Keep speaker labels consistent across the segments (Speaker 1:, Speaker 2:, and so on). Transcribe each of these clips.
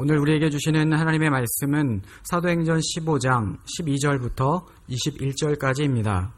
Speaker 1: 오늘 우리에게 주시는 하나님의 말씀은 사도행전 15장 12절부터 21절까지입니다.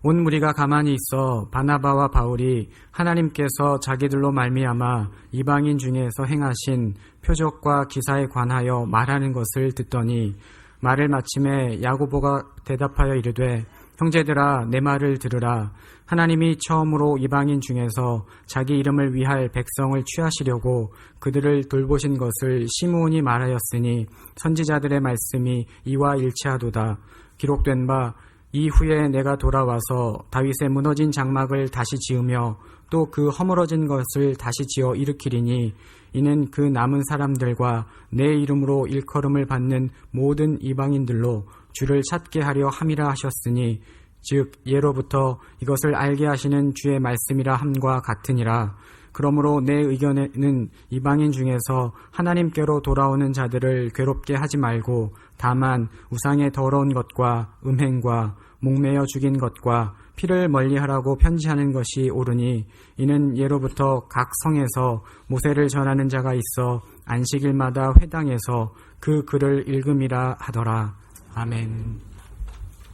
Speaker 1: 온 무리가 가만히 있어 바나바와 바울이 하나님께서 자기들로 말미암아 이방인 중에서 행하신 표적과 기사에 관하여 말하는 것을 듣더니 말을 마침에 야고보가 대답하여 이르되 형제들아 내 말을 들으라. 하나님이 처음으로 이방인 중에서 자기 이름을 위할 백성을 취하시려고 그들을 돌보신 것을 시므온이 말하였으니 선지자들의 말씀이 이와 일치하도다. 기록된 바 이후에 내가 돌아와서 다윗의 무너진 장막을 다시 지으며 또 그 허물어진 것을 다시 지어 일으키리니 이는 그 남은 사람들과 내 이름으로 일컬음을 받는 모든 이방인들로 주를 찾게 하려 함이라 하셨으니 즉 예로부터 이것을 알게 하시는 주의 말씀이라 함과 같으니라. 그러므로 내 의견에는 이방인 중에서 하나님께로 돌아오는 자들을 괴롭게 하지 말고 다만 우상의 더러운 것과 음행과 목매어 죽인 것과 피를 멀리하라고 편지하는 것이 옳으니 이는 예로부터 각 성에서 모세를 전하는 자가 있어 안식일마다 회당에서 그 글을 읽음이라 하더라. 아멘.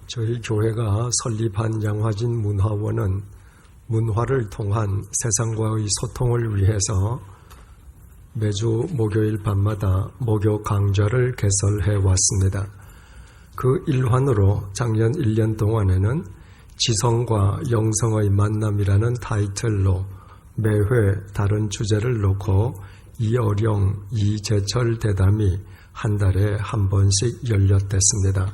Speaker 2: 저희 교회가 설립한 양화진 문화원은 문화를 통한 세상과의 소통을 위해서 매주 목요일 밤마다 목요 강좌를 개설해 왔습니다. 그 일환으로 작년 1년 동안에는 지성과 영성의 만남이라는 타이틀로 매회 다른 주제를 놓고 이어령, 이재철 대담이 한 달에 한 번씩 열렸댔습니다.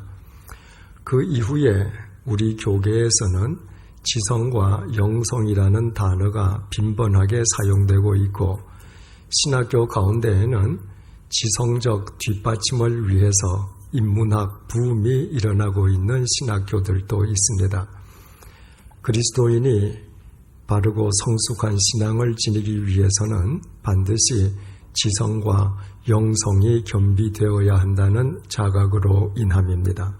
Speaker 2: 그 이후에 우리 교계에서는 지성과 영성이라는 단어가 빈번하게 사용되고 있고 신학교 가운데에는 지성적 뒷받침을 위해서 인문학 붐이 일어나고 있는 신학교들도 있습니다. 그리스도인이 바르고 성숙한 신앙을 지니기 위해서는 반드시 지성과 영성이 겸비되어야 한다는 자각으로 인함입니다.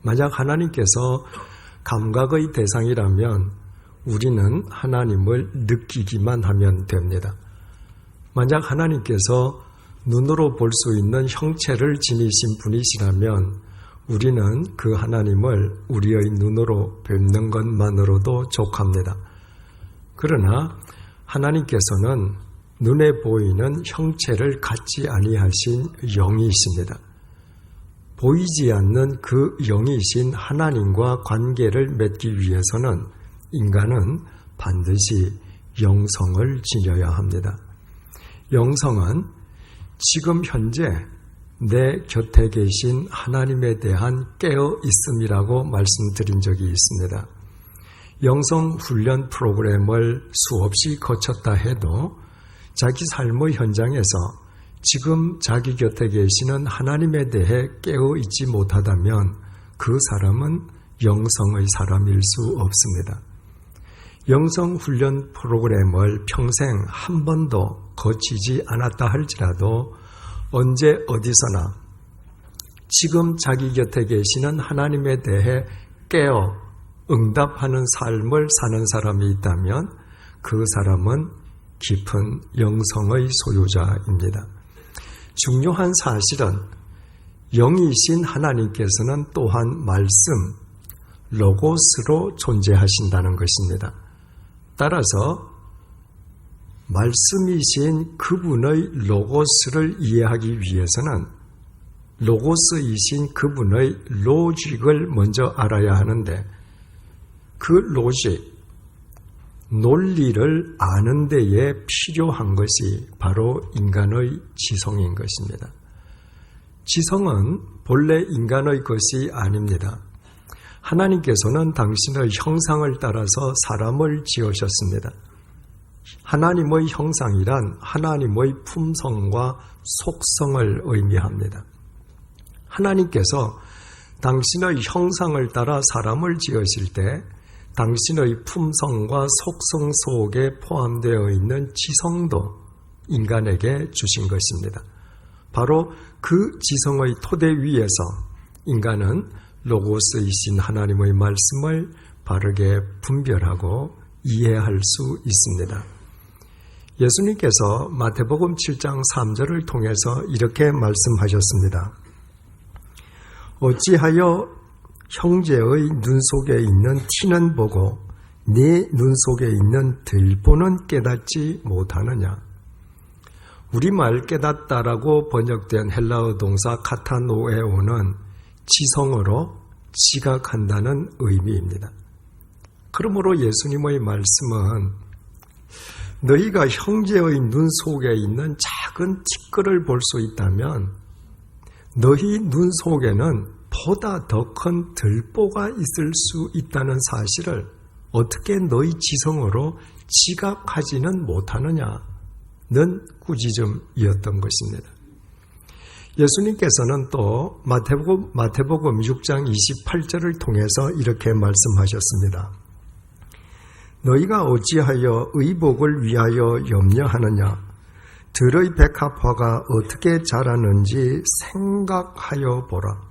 Speaker 2: 만약 하나님께서 감각의 대상이라면 우리는 하나님을 느끼기만 하면 됩니다. 만약 하나님께서 눈으로 볼 수 있는 형체를 지니신 분이시라면 우리는 그 하나님을 우리의 눈으로 뵙는 것만으로도 족합니다. 그러나 하나님께서는 눈에 보이는 형체를 갖지 아니하신 영이십니다. 보이지 않는 그 영이신 하나님과 관계를 맺기 위해서는 인간은 반드시 영성을 지녀야 합니다. 영성은 지금 현재 내 곁에 계신 하나님에 대한 깨어 있음이라고 말씀드린 적이 있습니다. 영성 훈련 프로그램을 수없이 거쳤다 해도 자기 삶의 현장에서 지금 자기 곁에 계시는 하나님에 대해 깨어 있지 못하다면 그 사람은 영성의 사람일 수 없습니다. 영성 훈련 프로그램을 평생 한 번도 거치지 않았다 할지라도 언제 어디서나 지금 자기 곁에 계시는 하나님에 대해 깨어 응답하는 삶을 사는 사람이 있다면 그 사람은 깊은 영성의 소유자입니다. 중요한 사실은 영이신 하나님께서는 또한 말씀, 로고스로 존재하신다는 것입니다. 따라서 말씀이신 그분의 로고스를 이해하기 위해서는 로고스이신 그분의 로직을 먼저 알아야 하는데 그 로직, 논리를 아는 데에 필요한 것이 바로 인간의 지성인 것입니다. 지성은 본래 인간의 것이 아닙니다. 하나님께서는 당신의 형상을 따라서 사람을 지으셨습니다. 하나님의 형상이란 하나님의 품성과 속성을 의미합니다. 하나님께서 당신의 형상을 따라 사람을 지으실 때 당신의 품성과 속성 속에 포함되어 있는 지성도 인간에게 주신 것입니다. 바로 그 지성의 토대 위에서 인간은 로고스이신 하나님의 말씀을 바르게 분별하고 이해할 수 있습니다. 예수님께서 마태복음 7장 3절을 통해서 이렇게 말씀하셨습니다. 어찌하여 형제의 눈 속에 있는 티는 보고 네 눈 속에 있는 들보는 깨닫지 못하느냐. 우리말 깨닫다라고 번역된 헬라어 동사 카타노에오는 지성으로 지각한다는 의미입니다. 그러므로 예수님의 말씀은 너희가 형제의 눈 속에 있는 작은 티끌을 볼 수 있다면 너희 눈 속에는 보다 더 큰 들보가 있을 수 있다는 사실을 어떻게 너희 지성으로 지각하지는 못하느냐는 꾸짖음이었던 것입니다. 예수님께서는 또 마태복음 6장 28절을 통해서 이렇게 말씀하셨습니다. 너희가 어찌하여 의복을 위하여 염려하느냐? 들의 백합화가 어떻게 자라는지 생각하여 보라.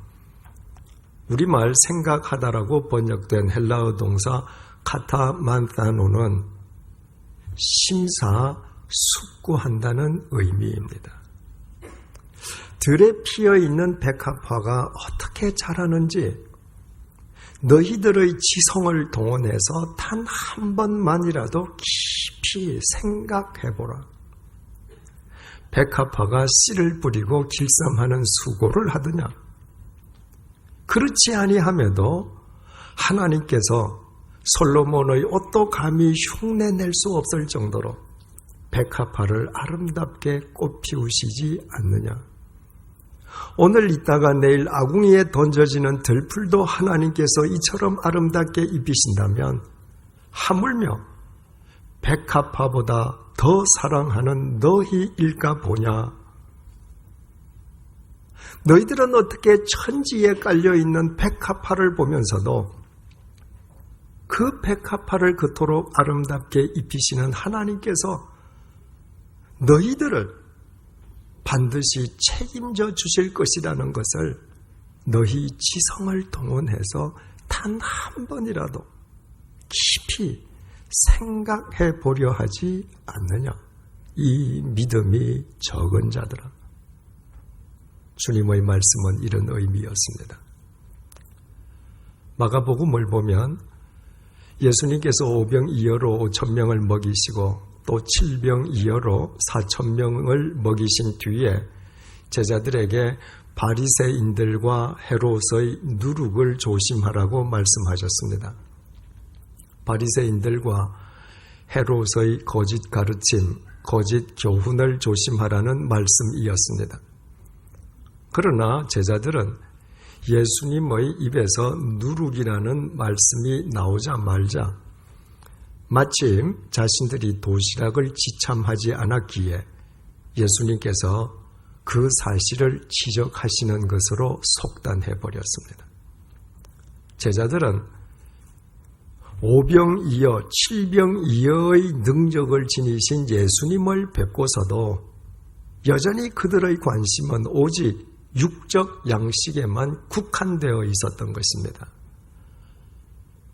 Speaker 2: 우리말 생각하다라고 번역된 헬라어 동사 카타만타노는 심사숙고한다는 의미입니다. 들에 피어있는 백합화가 어떻게 자라는지 너희들의 지성을 동원해서 단 한 번만이라도 깊이 생각해보라. 백합화가 씨를 뿌리고 길쌈하는 수고를 하더냐? 그렇지 아니함에도 하나님께서 솔로몬의 옷도 감히 흉내낼 수 없을 정도로 백합화를 아름답게 꽃피우시지 않느냐? 오늘 있다가 내일 아궁이에 던져지는 들풀도 하나님께서 이처럼 아름답게 입히신다면 하물며 백합화보다 더 사랑하는 너희일까 보냐? 너희들은 어떻게 천지에 깔려있는 백합화를 보면서도 그 백합화를 그토록 아름답게 입히시는 하나님께서 너희들을 반드시 책임져 주실 것이라는 것을 너희 지성을 동원해서 단 한 번이라도 깊이 생각해 보려 하지 않느냐. 이 믿음이 적은 자들아. 주님의 말씀은 이런 의미였습니다. 마가복음을 보면 예수님께서 5병 2여로 5,000명을 먹이시고 또 7병 2여로 4,000명을 먹이신 뒤에 제자들에게 바리새인들과 헤롯의 누룩을 조심하라고 말씀하셨습니다. 바리새인들과 헤롯의 거짓 가르침, 거짓 교훈을 조심하라는 말씀이었습니다. 그러나 제자들은 예수님의 입에서 누룩이라는 말씀이 나오자마자 마침 자신들이 도시락을 지참하지 않았기에 예수님께서 그 사실을 지적하시는 것으로 속단해버렸습니다. 제자들은 5병 2여, 7병 2여의 능력을 지니신 예수님을 뵙고서도 여전히 그들의 관심은 오직 육적 양식에만 국한되어 있었던 것입니다.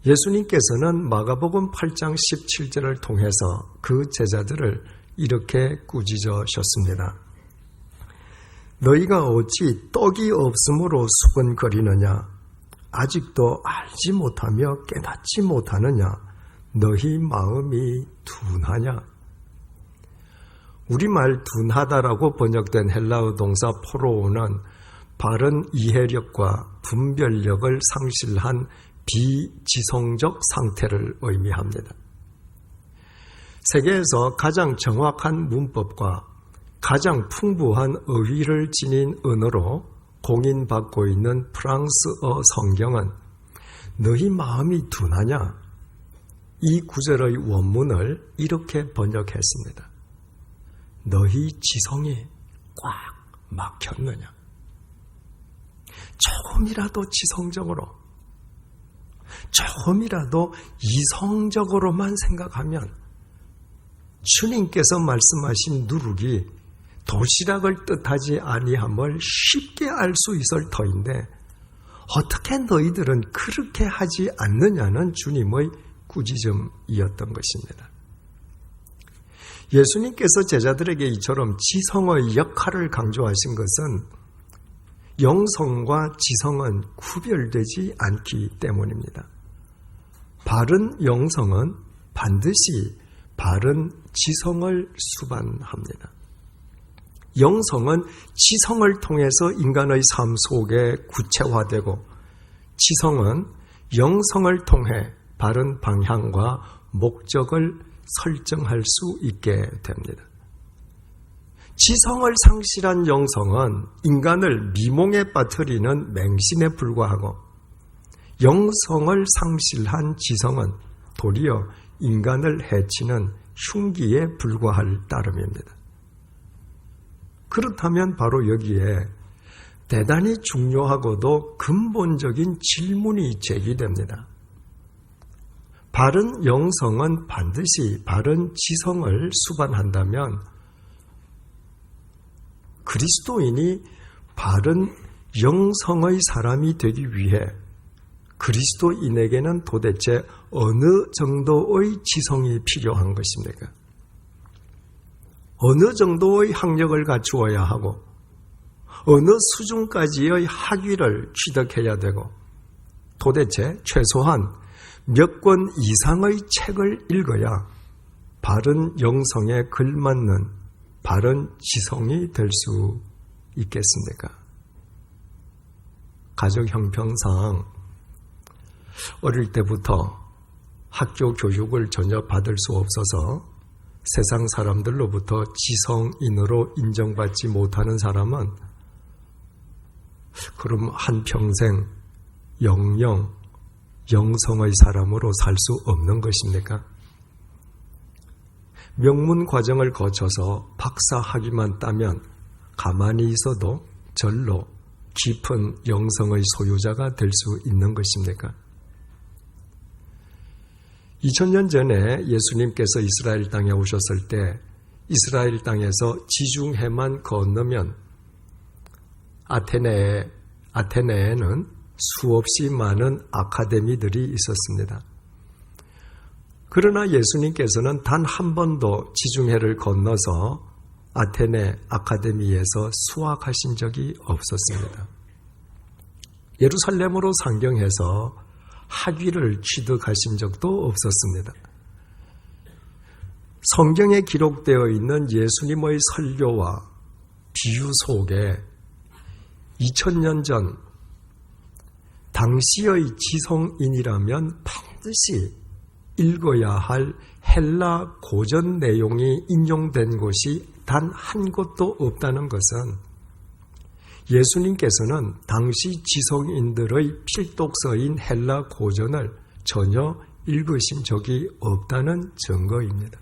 Speaker 2: 예수님께서는 마가복음 8장 17절을 통해서 그 제자들을 이렇게 꾸짖으셨습니다. 너희가 어찌 떡이 없으므로 수근거리느냐? 아직도 알지 못하며 깨닫지 못하느냐? 너희 마음이 둔하냐? 우리말 둔하다라고 번역된 헬라어 동사 포로오는 바른 이해력과 분별력을 상실한 비지성적 상태를 의미합니다. 세계에서 가장 정확한 문법과 가장 풍부한 어휘를 지닌 언어로 공인받고 있는 프랑스어 성경은 너희 마음이 둔하냐? 이 구절의 원문을 이렇게 번역했습니다. 너희 지성이 꽉 막혔느냐? 조금이라도 지성적으로, 조금이라도 이성적으로만 생각하면 주님께서 말씀하신 누룩이 도시락을 뜻하지 아니함을 쉽게 알 수 있을 터인데 어떻게 너희들은 그렇게 하지 않느냐는 주님의 꾸짖음이었던 것입니다. 예수님께서 제자들에게 이처럼 지성의 역할을 강조하신 것은 영성과 지성은 구별되지 않기 때문입니다. 바른 영성은 반드시 바른 지성을 수반합니다. 영성은 지성을 통해서 인간의 삶 속에 구체화되고, 지성은 영성을 통해 바른 방향과 목적을 설정할 수 있게 됩니다. 지성을 상실한 영성은 인간을 미몽에 빠뜨리는 맹신에 불과하고, 영성을 상실한 지성은 도리어 인간을 해치는 흉기에 불과할 따름입니다. 그렇다면 바로 여기에 대단히 중요하고도 근본적인 질문이 제기됩니다. 바른 영성은 반드시 바른 지성을 수반한다면 그리스도인이 바른 영성의 사람이 되기 위해 그리스도인에게는 도대체 어느 정도의 지성이 필요한 것입니까? 어느 정도의 학력을 갖추어야 하고 어느 수준까지의 학위를 취득해야 되고 도대체 최소한 몇 권 이상의 책을 읽어야 바른 영성에 걸맞는 바른 지성이 될 수 있겠습니까? 가족 형평상 어릴 때부터 학교 교육을 전혀 받을 수 없어서 세상 사람들로부터 지성인으로 인정받지 못하는 사람은 그럼 한평생 영영 영성의 사람으로 살 수 없는 것입니까? 명문 과정을 거쳐서 박사 학위만 따면 가만히 있어도 절로 깊은 영성의 소유자가 될 수 있는 것입니까? 2000년 전에 예수님께서 이스라엘 땅에 오셨을 때 이스라엘 땅에서 지중해만 건너면 아테네에는 수없이 많은 아카데미들이 있었습니다. 그러나 예수님께서는 단 한 번도 지중해를 건너서 아테네 아카데미에서 수학하신 적이 없었습니다. 예루살렘으로 상경해서 학위를 취득하신 적도 없었습니다. 성경에 기록되어 있는 예수님의 설교와 비유 속에 2000년 전 당시의 지성인이라면 반드시 읽어야 할 헬라 고전 내용이 인용된 곳이 단 한 곳도 없다는 것은 예수님께서는 당시 지성인들의 필독서인 헬라 고전을 전혀 읽으신 적이 없다는 증거입니다.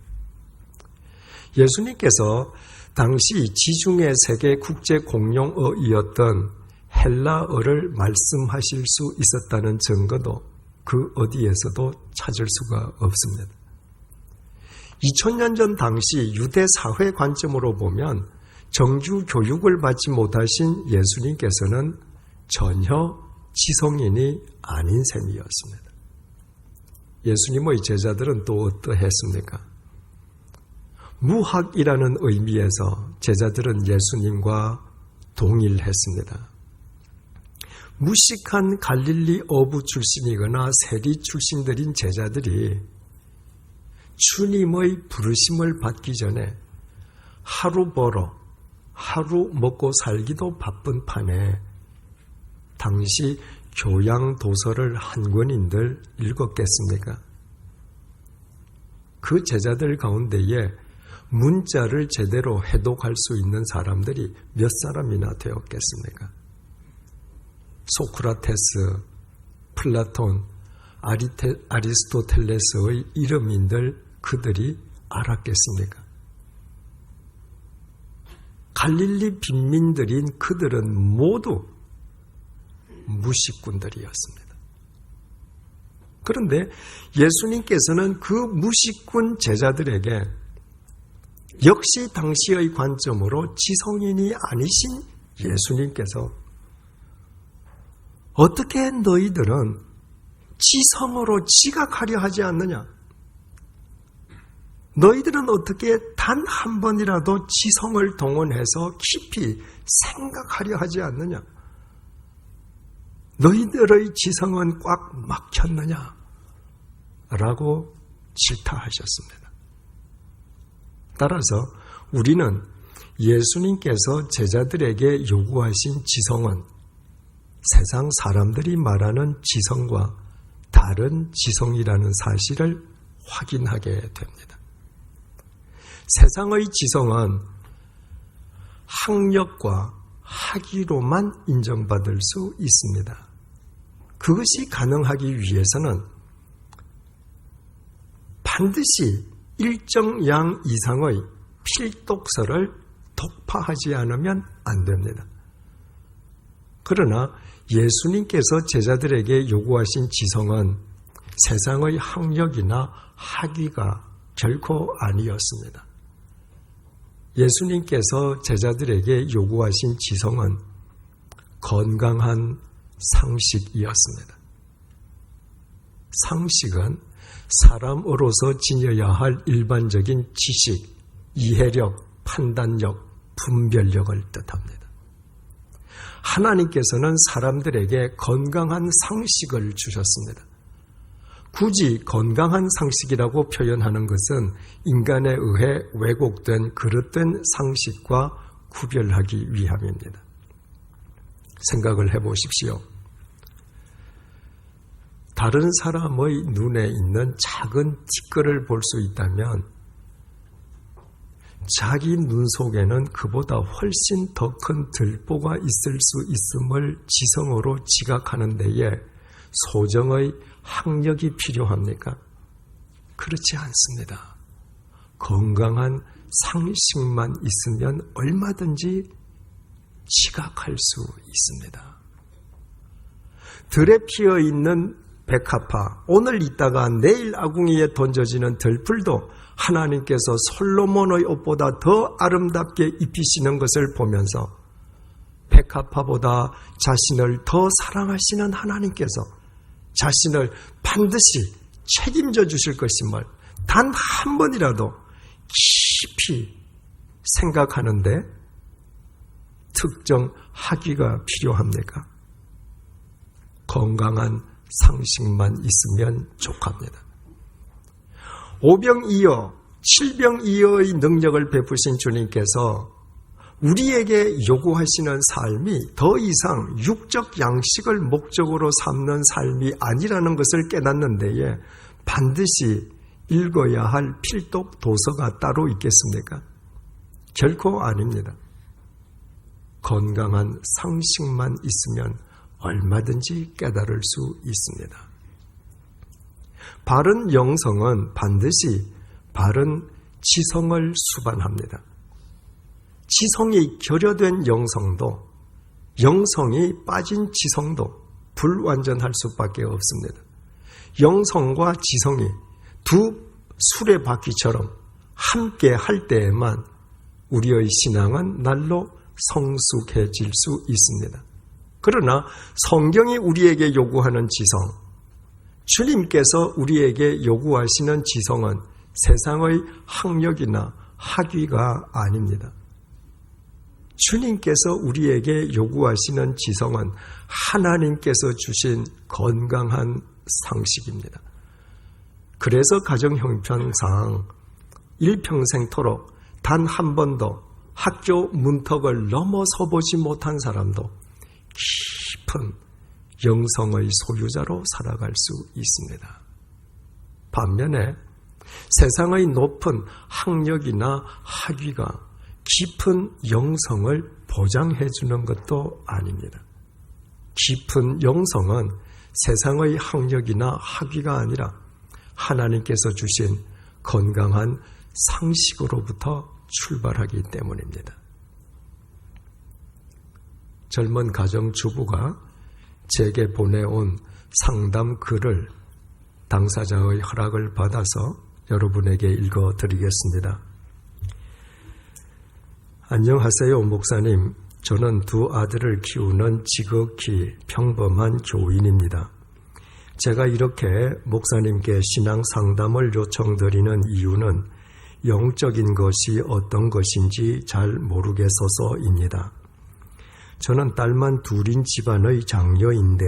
Speaker 2: 예수님께서 당시 지중해 세계 국제 공용어이었던 헬라어를 말씀하실 수 있었다는 증거도 그 어디에서도 찾을 수가 없습니다. 2000년 전 당시 유대 사회 관점으로 보면 정규 교육을 받지 못하신 예수님께서는 전혀 지성인이 아닌 셈이었습니다. 예수님의 제자들은 또 어떠했습니까? 무학이라는 의미에서 제자들은 예수님과 동일했습니다. 무식한 갈릴리 어부 출신이거나 세리 출신들인 제자들이 주님의 부르심을 받기 전에 하루 벌어 하루 먹고 살기도 바쁜 판에 당시 교양 도서를 한 권인들 읽었겠습니까? 그 제자들 가운데에 문자를 제대로 해독할 수 있는 사람들이 몇 사람이나 되었겠습니까? 소크라테스, 플라톤, 아리스토텔레스의 이름인들 그들이 알았겠습니까? 갈릴리 빈민들인 그들은 모두 무식꾼들이었습니다. 그런데 예수님께서는 그 무식꾼 제자들에게 역시 당시의 관점으로 지성인이 아니신 예수님께서 어떻게 너희들은 지성으로 지각하려 하지 않느냐? 너희들은 어떻게 단 한 번이라도 지성을 동원해서 깊이 생각하려 하지 않느냐? 너희들의 지성은 꽉 막혔느냐? 라고 질타하셨습니다. 따라서 우리는 예수님께서 제자들에게 요구하신 지성은 세상 사람들이 말하는 지성과 다른 지성이라는 사실을 확인하게 됩니다. 세상의 지성은 학력과 학위로만 인정받을 수 있습니다. 그것이 가능하기 위해서는 반드시 일정 양 이상의 필독서를 독파하지 않으면 안 됩니다. 그러나 예수님께서 제자들에게 요구하신 지성은 세상의 학력이나 학위가 결코 아니었습니다. 예수님께서 제자들에게 요구하신 지성은 건강한 상식이었습니다. 상식은 사람으로서 지녀야 할 일반적인 지식, 이해력, 판단력, 분별력을 뜻합니다. 하나님께서는 사람들에게 건강한 상식을 주셨습니다. 굳이 건강한 상식이라고 표현하는 것은 인간에 의해 왜곡된 그릇된 상식과 구별하기 위함입니다. 생각을 해보십시오. 다른 사람의 눈에 있는 작은 티끌을 볼 수 있다면 자기 눈 속에는 그보다 훨씬 더 큰 들보가 있을 수 있음을 지성으로 지각하는 데에 소정의 학력이 필요합니까? 그렇지 않습니다. 건강한 상식만 있으면 얼마든지 지각할 수 있습니다. 들에 피어 있는 백합화, 오늘 있다가 내일 아궁이에 던져지는 들풀도 하나님께서 솔로몬의 옷보다 더 아름답게 입히시는 것을 보면서 백합화보다 자신을 더 사랑하시는 하나님께서 자신을 반드시 책임져 주실 것임을 단 한 번이라도 깊이 생각하는데 특정 학위가 필요합니까? 건강한 상식만 있으면 족합니다. 오병이어, 칠병이어의 능력을 베푸신 주님께서 우리에게 요구하시는 삶이 더 이상 육적 양식을 목적으로 삼는 삶이 아니라는 것을 깨닫는 데에 반드시 읽어야 할 필독 도서가 따로 있겠습니까? 결코 아닙니다. 건강한 상식만 있으면 얼마든지 깨달을 수 있습니다. 바른 영성은 반드시 바른 지성을 수반합니다. 지성이 결여된 영성도, 영성이 빠진 지성도 불완전할 수밖에 없습니다. 영성과 지성이 두 수레바퀴처럼 함께 할 때에만 우리의 신앙은 날로 성숙해질 수 있습니다. 그러나 성경이 우리에게 요구하는 지성, 주님께서 우리에게 요구하시는 지성은 세상의 학력이나 학위가 아닙니다. 주님께서 우리에게 요구하시는 지성은 하나님께서 주신 건강한 상식입니다. 그래서 가정형편상 일평생토록 단 한 번도 학교 문턱을 넘어서 보지 못한 사람도 깊은 영성의 소유자로 살아갈 수 있습니다. 반면에 세상의 높은 학력이나 학위가 깊은 영성을 보장해 주는 것도 아닙니다. 깊은 영성은 세상의 학력이나 학위가 아니라 하나님께서 주신 건강한 상식으로부터 출발하기 때문입니다. 젊은 가정주부가 제게 보내온 상담 글을 당사자의 허락을 받아서 여러분에게 읽어드리겠습니다. 안녕하세요, 목사님. 저는 두 아들을 키우는 지극히 평범한 교인입니다. 제가 이렇게 목사님께 신앙 상담을 요청드리는 이유는 영적인 것이 어떤 것인지 잘 모르겠어서입니다. 저는 딸만 둘인 집안의 장녀인데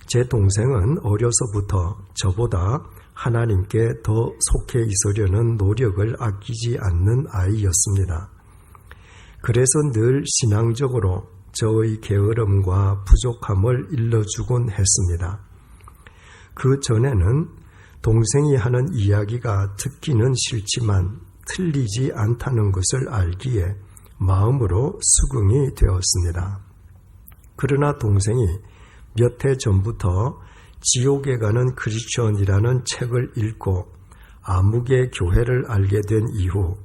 Speaker 2: 제 동생은 어려서부터 저보다 하나님께 더 속해 있으려는 노력을 아끼지 않는 아이였습니다. 그래서 늘 신앙적으로 저의 게으름과 부족함을 일러주곤 했습니다. 그 전에는 동생이 하는 이야기가 듣기는 싫지만 틀리지 않다는 것을 알기에 마음으로 수긍이 되었습니다. 그러나 동생이 몇 해 전부터 지옥에 가는 크리스천이라는 책을 읽고 아무개 교회를 알게 된 이후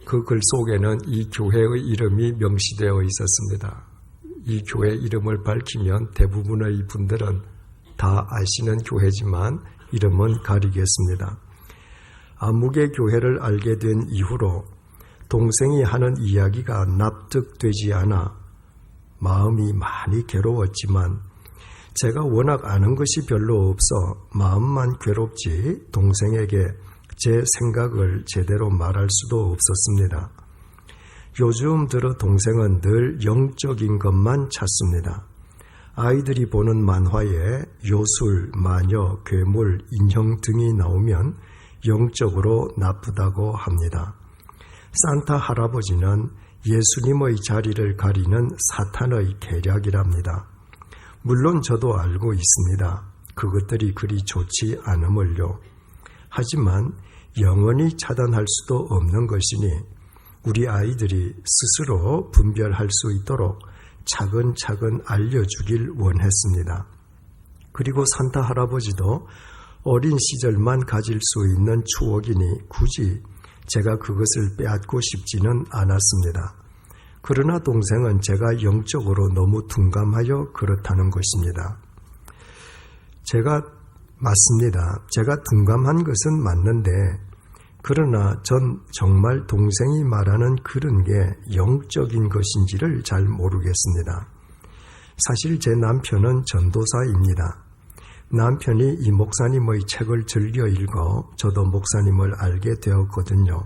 Speaker 2: 그 글 속에는 이 교회의 이름이 명시되어 있었습니다. 이 교회 이름을 밝히면 대부분의 분들은 다 아시는 교회지만 이름은 가리겠습니다. 아무개 교회를 알게 된 이후로 동생이 하는 이야기가 납득되지 않아 마음이 많이 괴로웠지만 제가 워낙 아는 것이 별로 없어 마음만 괴롭지 동생에게 제 생각을 제대로 말할 수도 없었습니다. 요즘 들어 동생은 늘 영적인 것만 찾습니다. 아이들이 보는 만화에 요술, 마녀, 괴물, 인형 등이 나오면 영적으로 나쁘다고 합니다. 산타 할아버지는 예수님의 자리를 가리는 사탄의 계략이랍니다. 물론 저도 알고 있습니다. 그것들이 그리 좋지 않음을요. 하지만 영원히 차단할 수도 없는 것이니 우리 아이들이 스스로 분별할 수 있도록 차근차근 알려주길 원했습니다. 그리고 산타 할아버지도 어린 시절만 가질 수 있는 추억이니 굳이 제가 그것을 빼앗고 싶지는 않았습니다. 그러나 동생은 제가 영적으로 너무 둔감하여 그렇다는 것입니다. 맞습니다. 제가 둔감한 것은 맞는데 그러나 전 정말 동생이 말하는 그런 게 영적인 것인지를 잘 모르겠습니다. 사실 제 남편은 전도사입니다. 남편이 이 목사님의 책을 즐겨 읽어 저도 목사님을 알게 되었거든요.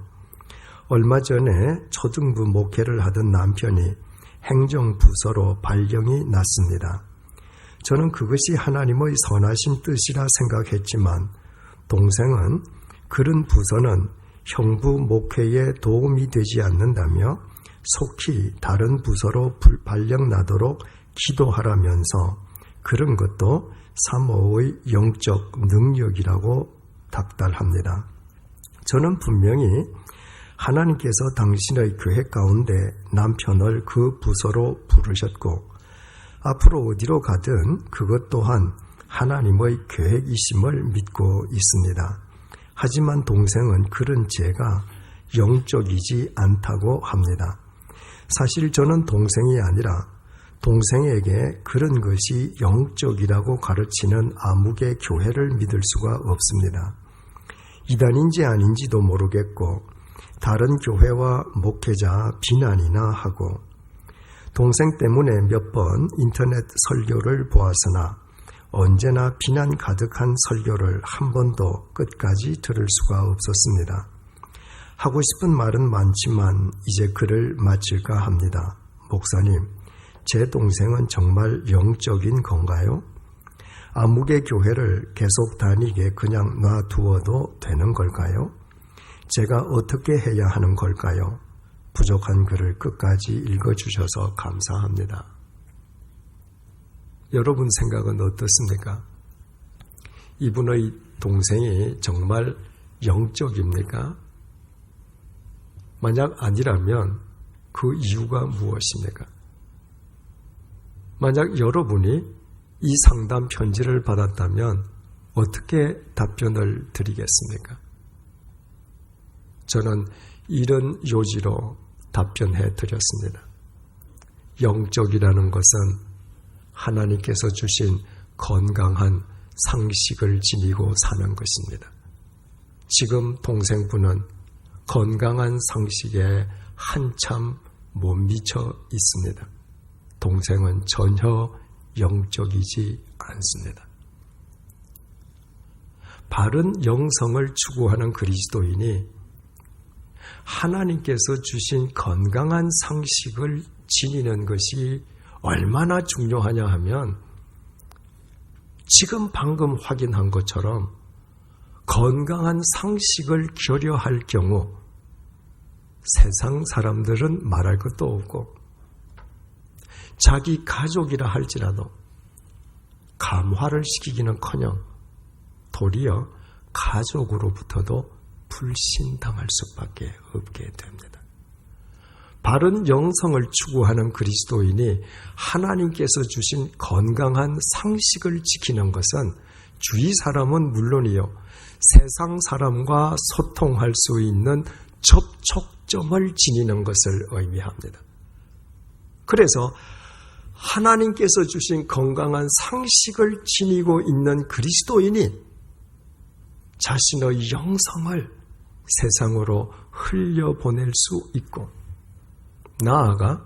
Speaker 2: 얼마 전에 초등부 목회를 하던 남편이 행정부서로 발령이 났습니다. 저는 그것이 하나님의 선하신 뜻이라 생각했지만 동생은 그런 부서는 형부 목회에 도움이 되지 않는다며 속히 다른 부서로 발령나도록 기도하라면서 그런 것도 사모의 영적 능력이라고 닥달합니다. 저는 분명히 하나님께서 당신의 교회 가운데 남편을 그 부서로 부르셨고 앞으로 어디로 가든 그것 또한 하나님의 계획이심을 믿고 있습니다. 하지만 동생은 그런 제가 영적이지 않다고 합니다. 사실 저는 동생이 아니라 동생에게 그런 것이 영적이라고 가르치는 아무개 교회를 믿을 수가 없습니다. 이단인지 아닌지도 모르겠고 다른 교회와 목회자 비난이나 하고 동생 때문에 몇 번 인터넷 설교를 보았으나 언제나 비난 가득한 설교를 한 번도 끝까지 들을 수가 없었습니다. 하고 싶은 말은 많지만 이제 글을 마칠까 합니다. 목사님, 제 동생은 정말 영적인 건가요? 아무개 교회를 계속 다니게 그냥 놔두어도 되는 걸까요? 제가 어떻게 해야 하는 걸까요? 부족한 글을 끝까지 읽어주셔서 감사합니다. 여러분 생각은 어떻습니까? 이분의 동생이 정말 영적입니까? 만약 아니라면 그 이유가 무엇입니까? 만약 여러분이 이 상담 편지를 받았다면 어떻게 답변을 드리겠습니까? 저는 이런 요지로 답변해 드렸습니다. 영적이라는 것은 하나님께서 주신 건강한 상식을 지니고 사는 것입니다. 지금 동생분은 건강한 상식에 한참 못 미쳐 있습니다. 동생은 전혀 영적이지 않습니다. 바른 영성을 추구하는 그리스도인이 하나님께서 주신 건강한 상식을 지니는 것이 얼마나 중요하냐 하면 지금 방금 확인한 것처럼 건강한 상식을 결여할 경우 세상 사람들은 말할 것도 없고 자기 가족이라 할지라도 감화를 시키기는커녕 도리어 가족으로부터도 불신당할 수밖에 없게 됩니다. 바른 영성을 추구하는 그리스도인이 하나님께서 주신 건강한 상식을 지키는 것은 주위 사람은 물론이요, 세상 사람과 소통할 수 있는 접촉점을 지니는 것을 의미합니다. 그래서 하나님께서 주신 건강한 상식을 지니고 있는 그리스도인이 자신의 영성을 세상으로 흘려보낼 수 있고 나아가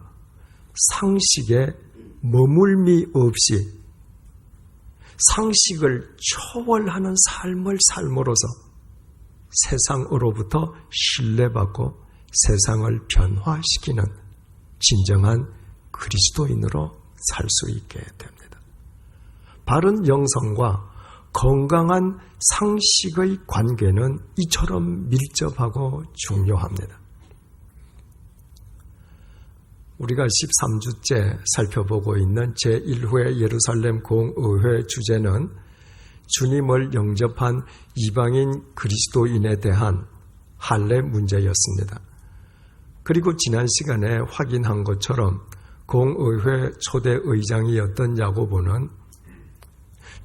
Speaker 2: 상식에 머물미 없이 상식을 초월하는 삶을 삶으로써 세상으로부터 신뢰받고 세상을 변화시키는 진정한 그리스도인으로 살 수 있게 됩니다. 바른 영성과 건강한 상식의 관계는 이처럼 밀접하고 중요합니다. 우리가 13주째 살펴보고 있는 제1회 예루살렘 공의회 주제는 주님을 영접한 이방인 그리스도인에 대한 할례 문제였습니다. 그리고 지난 시간에 확인한 것처럼 공의회 초대 의장이었던 야고보는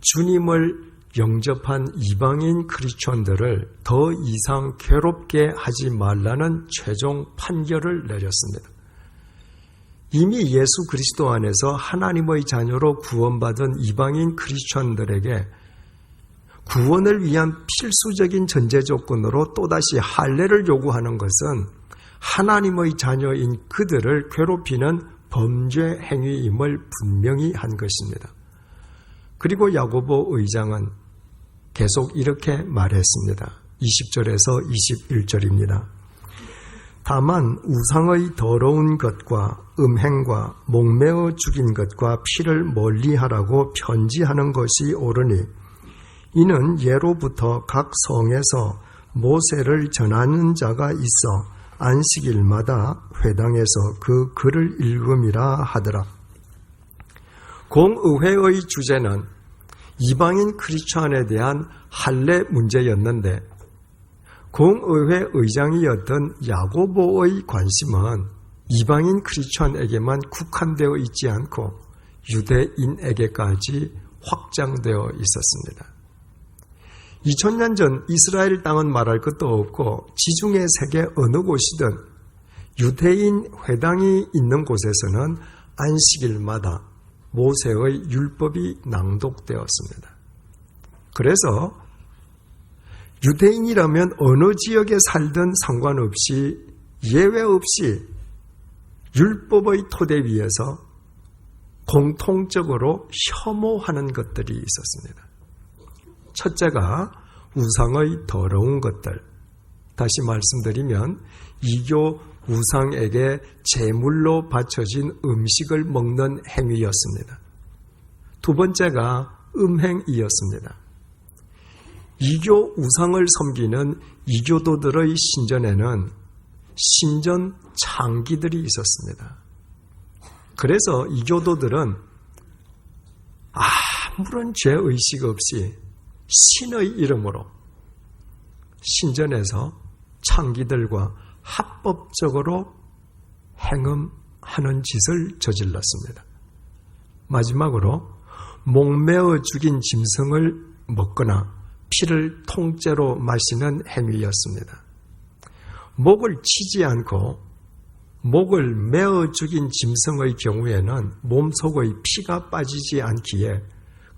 Speaker 2: 주님을 영접한 이방인 크리스천들을 더 이상 괴롭게 하지 말라는 최종 판결을 내렸습니다. 이미 예수 그리스도 안에서 하나님의 자녀로 구원받은 이방인 크리스천들에게 구원을 위한 필수적인 전제 조건으로 또다시 할례를 요구하는 것은 하나님의 자녀인 그들을 괴롭히는 범죄 행위임을 분명히 한 것입니다. 그리고 야고보 의장은 계속 이렇게 말했습니다. 20절에서 21절입니다. 다만 우상의 더러운 것과 음행과 목매어 죽인 것과 피를 멀리하라고 편지하는 것이 옳으니 이는 예로부터 각 성에서 모세를 전하는 자가 있어 안식일마다 회당에서 그 글을 읽음이라 하더라. 공의회의 주제는 이방인 크리스천에 대한 할례 문제였는데 공의회 의장이었던 야고보의 관심은 이방인 크리스천에게만 국한되어 있지 않고 유대인에게까지 확장되어 있었습니다. 2000년 전 이스라엘 땅은 말할 것도 없고 지중해 세계 어느 곳이든 유대인 회당이 있는 곳에서는 안식일마다 모세의 율법이 낭독되었습니다. 그래서 유대인이라면 어느 지역에 살든 상관없이 예외 없이 율법의 토대 위에서 공통적으로 혐오하는 것들이 있었습니다. 첫째가 우상의 더러운 것들. 다시 말씀드리면 이교 우상에게 제물로 바쳐진 음식을 먹는 행위였습니다. 두 번째가 음행이었습니다. 이교 우상을 섬기는 이교도들의 신전에는 신전 창기들이 있었습니다. 그래서 이교도들은 아무런 죄의식 없이 신의 이름으로 신전에서 창기들과 합법적으로 행음하는 짓을 저질렀습니다. 마지막으로 목매어 죽인 짐승을 먹거나 피를 통째로 마시는 행위였습니다. 목을 치지 않고 목을 매어 죽인 짐승의 경우에는 몸속의 피가 빠지지 않기에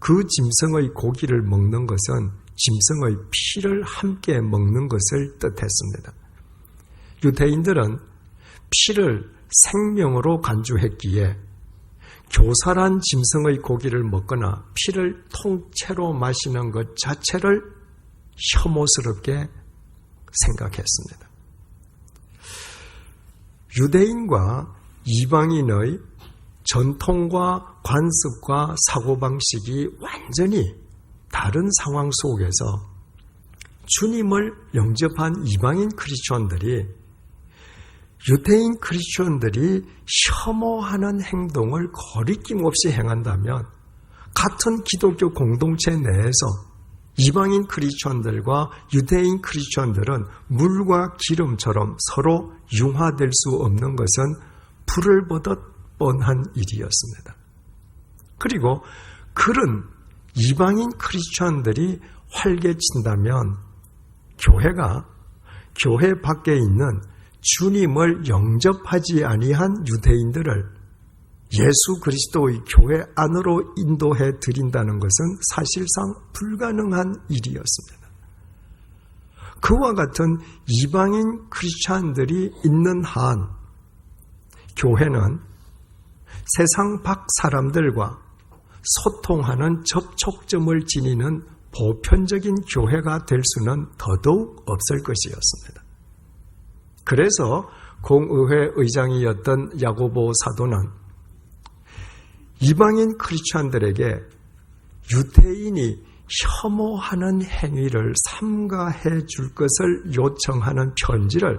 Speaker 2: 그 짐승의 고기를 먹는 것은 짐승의 피를 함께 먹는 것을 뜻했습니다. 유대인들은 피를 생명으로 간주했기에 교살한 짐승의 고기를 먹거나 피를 통째로 마시는 것 자체를 혐오스럽게 생각했습니다. 유대인과 이방인의 전통과 관습과 사고방식이 완전히 다른 상황 속에서 주님을 영접한 이방인 크리스천들이 유대인 크리스천들이 혐오하는 행동을 거리낌 없이 행한다면 같은 기독교 공동체 내에서 이방인 크리스천들과 유대인 크리스천들은 물과 기름처럼 서로 융화될 수 없는 것은 불을 보듯 뻔한 일이었습니다. 그리고 그런 이방인 크리스천들이 활개친다면 교회가 교회 밖에 있는 주님을 영접하지 아니한 유대인들을 예수 그리스도의 교회 안으로 인도해 드린다는 것은 사실상 불가능한 일이었습니다. 그와 같은 이방인 크리스찬들이 있는 한 교회는 세상 밖 사람들과 소통하는 접촉점을 지니는 보편적인 교회가 될 수는 더더욱 없을 것이었습니다. 그래서 공의회 의장이었던 야고보 사도는 이방인 크리스찬들에게 유대인이 혐오하는 행위를 삼가해 줄 것을 요청하는 편지를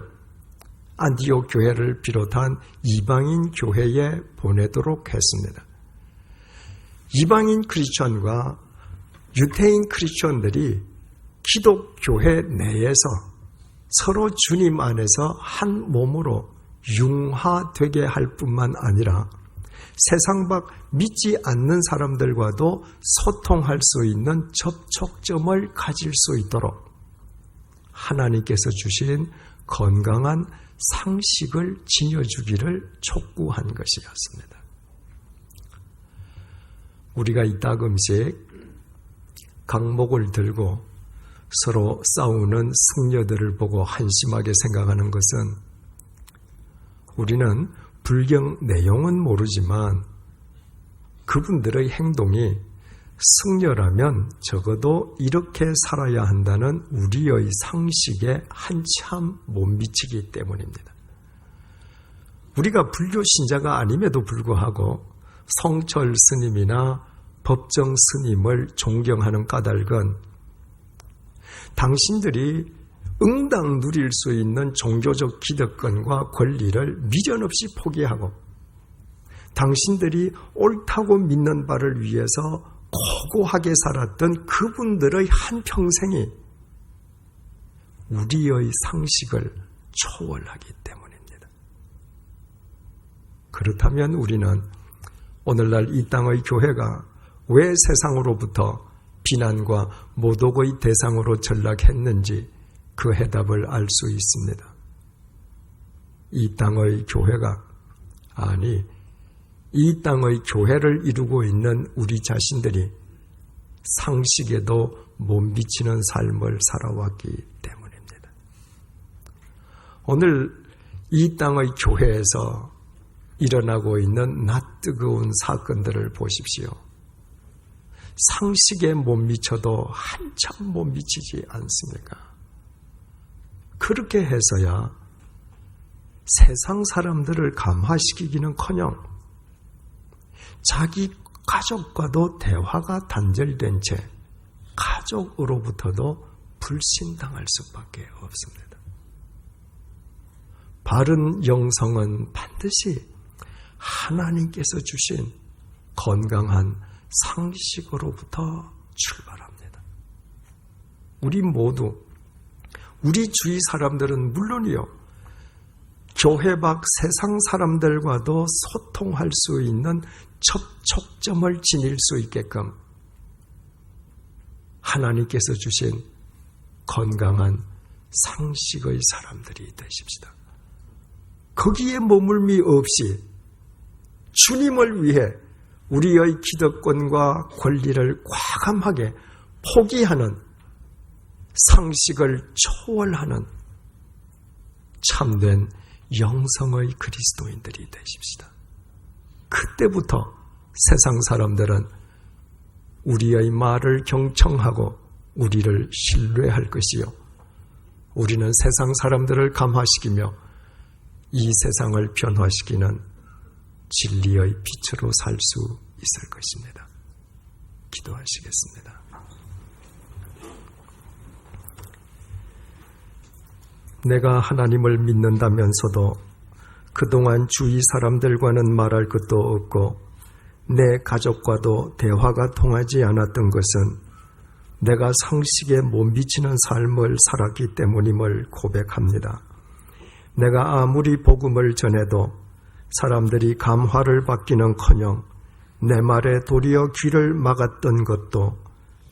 Speaker 2: 안디옥 교회를 비롯한 이방인 교회에 보내도록 했습니다. 이방인 크리스천과 유대인 크리스천들이 기독교회 내에서 서로 주님 안에서 한 몸으로 융화되게 할 뿐만 아니라 세상 밖 믿지 않는 사람들과도 소통할 수 있는 접촉점을 가질 수 있도록 하나님께서 주신 건강한 상식을 지녀주기를 촉구한 것이었습니다. 우리가 이따금씩 강목을 들고 서로 싸우는 승려들을 보고 한심하게 생각하는 것은 우리는 불경 내용은 모르지만 그분들의 행동이 승려라면 적어도 이렇게 살아야 한다는 우리의 상식에 한참 못 미치기 때문입니다. 우리가 불교 신자가 아님에도 불구하고 성철 스님이나 법정 스님을 존경하는 까닭은 당신들이 응당 누릴 수 있는 종교적 기득권과 권리를 미련 없이 포기하고 당신들이 옳다고 믿는 바를 위해서 고고하게 살았던 그분들의 한평생이 우리의 상식을 초월하기 때문입니다. 그렇다면 우리는 오늘날 이 땅의 교회가 왜 세상으로부터 비난과 모독의 대상으로 전락했는지 그 해답을 알 수 있습니다. 이 땅의 교회가 아니 이 땅의 교회를 이루고 있는 우리 자신들이 상식에도 못 미치는 삶을 살아왔기 때문입니다. 오늘 이 땅의 교회에서 일어나고 있는 낯뜨거운 사건들을 보십시오. 상식에 못 미쳐도 한참 못 미치지 않습니까? 그렇게 해서야 세상 사람들을 감화시키기는커녕 자기 가족과도 대화가 단절된 채 가족으로부터도 불신당할 수밖에 없습니다. 바른 영성은 반드시 하나님께서 주신 건강한 상식으로부터 출발합니다. 우리 모두, 우리 주위 사람들은 물론이요, 교회 밖 세상 사람들과도 소통할 수 있는 접촉점을 지닐 수 있게끔 하나님께서 주신 건강한 상식의 사람들이 되십시다. 거기에 머물미 없이 주님을 위해 우리의 기득권과 권리를 과감하게 포기하는 상식을 초월하는 참된 영성의 그리스도인들이 되십시다. 그때부터 세상 사람들은 우리의 말을 경청하고 우리를 신뢰할 것이요, 우리는 세상 사람들을 감화시키며 이 세상을 변화시키는 진리의 빛으로 살 수 있을 것입니다. 기도하시겠습니다. 내가 하나님을 믿는다면서도 그동안 주위 사람들과는 말할 것도 없고 내 가족과도 대화가 통하지 않았던 것은 내가 상식에 못 미치는 삶을 살았기 때문임을 고백합니다. 내가 아무리 복음을 전해도 사람들이 감화를 받기는커녕 내 말에 도리어 귀를 막았던 것도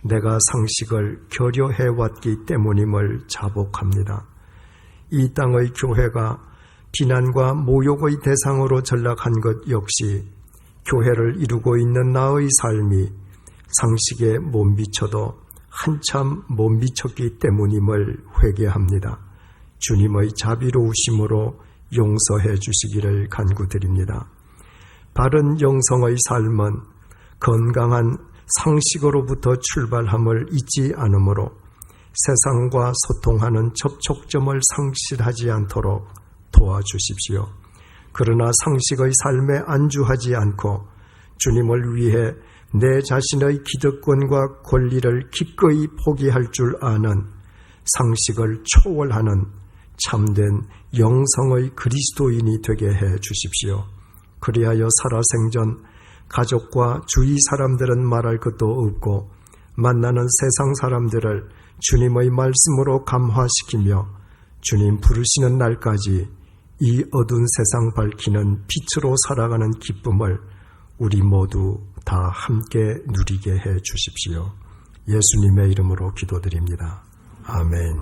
Speaker 2: 내가 상식을 결여해왔기 때문임을 자복합니다. 이 땅의 교회가 비난과 모욕의 대상으로 전락한 것 역시 교회를 이루고 있는 나의 삶이 상식에 못 미쳐도 한참 못 미쳤기 때문임을 회개합니다. 주님의 자비로우심으로 용서해 주시기를 간구드립니다. 바른 영성의 삶은 건강한 상식으로부터 출발함을 잊지 않으므로 세상과 소통하는 접촉점을 상실하지 않도록 도와주십시오. 그러나 상식의 삶에 안주하지 않고 주님을 위해 내 자신의 기득권과 권리를 기꺼이 포기할 줄 아는 상식을 초월하는 참된 영성의 그리스도인이 되게 해 주십시오. 그리하여 살아생전 가족과 주위 사람들은 말할 것도 없고 만나는 세상 사람들을 주님의 말씀으로 감화시키며 주님 부르시는 날까지 이 어두운 세상 밝히는 빛으로 살아가는 기쁨을 우리 모두 다 함께 누리게 해 주십시오. 예수님의 이름으로 기도드립니다. 아멘.